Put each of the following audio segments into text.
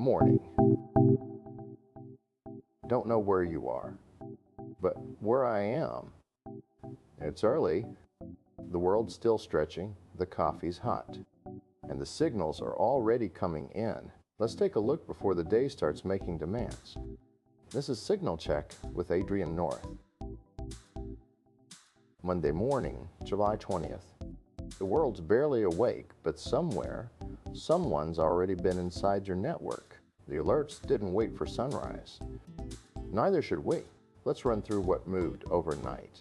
Morning. Don't know where you are, but where I am. It's early, the world's still stretching, the coffee's hot, and the signals are already coming in. Let's take a look before the day starts making demands. This is Signal Check with Adrian North. Monday morning, July 20th. The world's barely awake, but somewhere, someone's already been inside your network. The alerts didn't wait for sunrise. Neither should we. Let's run through what moved overnight.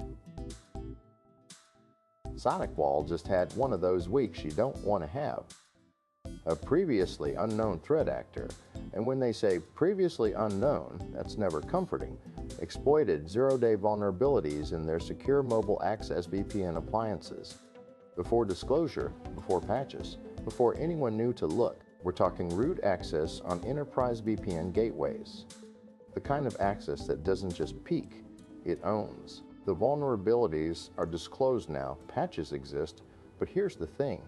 SonicWall just had one of those weeks you don't want to have. A previously unknown threat actor, and when they say previously unknown, that's never comforting, exploited zero-day vulnerabilities in their secure mobile access VPN appliances. Before disclosure, before patches, before anyone knew to look, we're talking root access on enterprise VPN gateways. The kind of access that doesn't just peek, it owns. The vulnerabilities are disclosed now, patches exist, but here's the thing.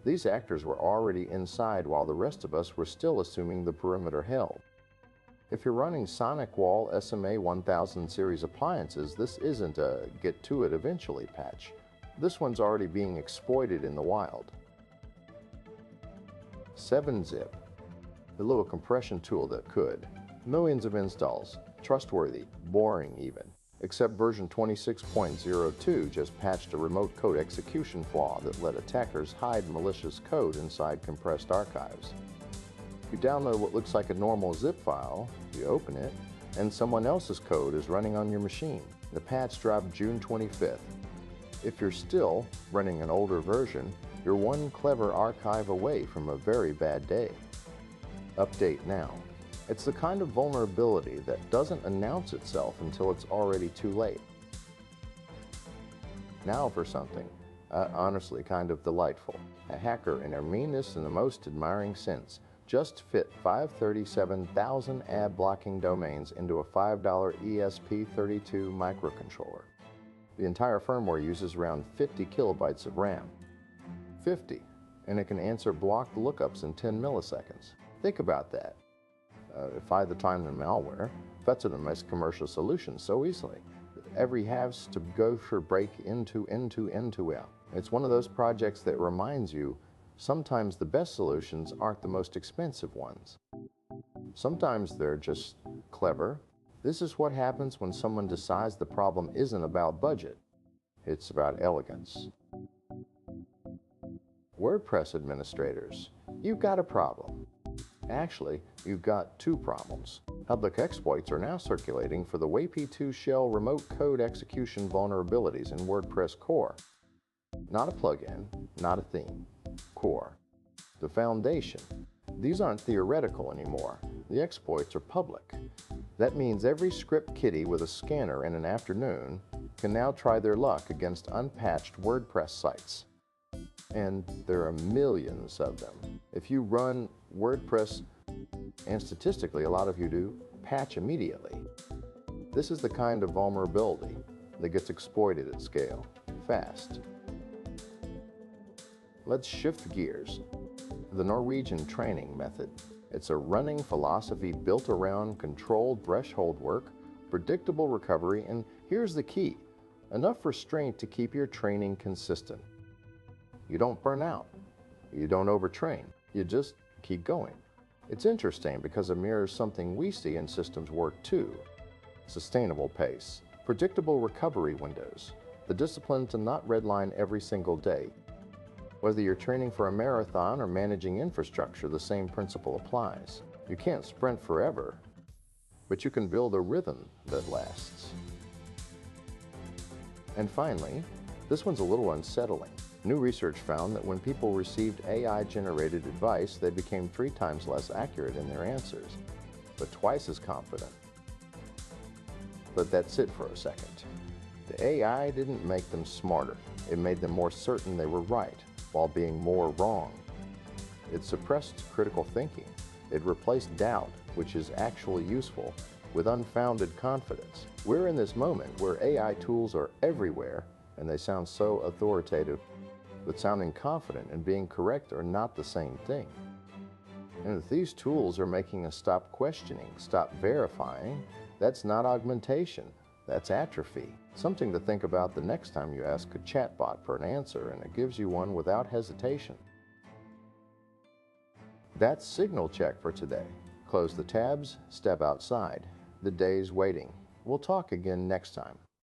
These actors were already inside while the rest of us were still assuming the perimeter held. If you're running SonicWall SMA 1000 series appliances, this isn't a get to it eventually patch. This one's already being exploited in the wild. 7-zip, the little compression tool that could. Millions of installs, trustworthy, boring even. Except version 26.02 just patched a remote code execution flaw that let attackers hide malicious code inside compressed archives. You download what looks like a normal zip file, you open it, and someone else's code is running on your machine. The patch dropped June 25th. If you're still running an older version, you're one clever archive away from a very bad day. Update now. It's the kind of vulnerability that doesn't announce itself until it's already too late. Now for something, honestly kind of delightful. A hacker in their meanness in the most admiring sense just fit 537,000 ad-blocking domains into a $5 ESP32 microcontroller. The entire firmware uses around 50 kilobytes of RAM. 50, and it can answer blocked lookups in 10 milliseconds. Think about that. If I had the time and malware, that's a nice commercial solution so easily. Every has to go for break into out. It's one of those projects that reminds you sometimes the best solutions aren't the most expensive ones. Sometimes they're just clever. This is what happens when someone decides the problem isn't about budget. It's about elegance. WordPress administrators, you've got a problem. Actually, you've got two problems. Public exploits are now circulating for the WP2 shell remote code execution vulnerabilities in WordPress Core. Not a plugin, not a theme. Core. The foundation. These aren't theoretical anymore. The exploits are public. That means every script kiddie with a scanner in an afternoon can now try their luck against unpatched WordPress sites. And there are millions of them. If you run WordPress, and statistically a lot of you do, patch immediately. This is the kind of vulnerability that gets exploited at scale, fast. Let's shift gears. The Norwegian training method. It's a running philosophy built around controlled threshold work, predictable recovery, and here's the key, enough restraint to keep your training consistent. You don't burn out. You don't overtrain. You just keep going. It's interesting because it mirrors something we see in systems work too. Sustainable pace, predictable recovery windows, the discipline to not redline every single day. Whether you're training for a marathon or managing infrastructure, the same principle applies. You can't sprint forever, but you can build a rhythm that lasts. And finally, this one's a little unsettling. New research found that when people received AI-generated advice, they became 3 times less accurate in their answers, but twice as confident. But that's it for a second. The AI didn't make them smarter. It made them more certain they were right, while being more wrong. It suppressed critical thinking. It replaced doubt, which is actually useful, with unfounded confidence. We're in this moment where AI tools are everywhere, and they sound so authoritative. But sounding confident and being correct are not the same thing. And if these tools are making us stop questioning, stop verifying, that's not augmentation, that's atrophy. Something to think about the next time you ask a chatbot for an answer and it gives you one without hesitation. That's Signal Check for today. Close the tabs, step outside. The day's waiting. We'll talk again next time.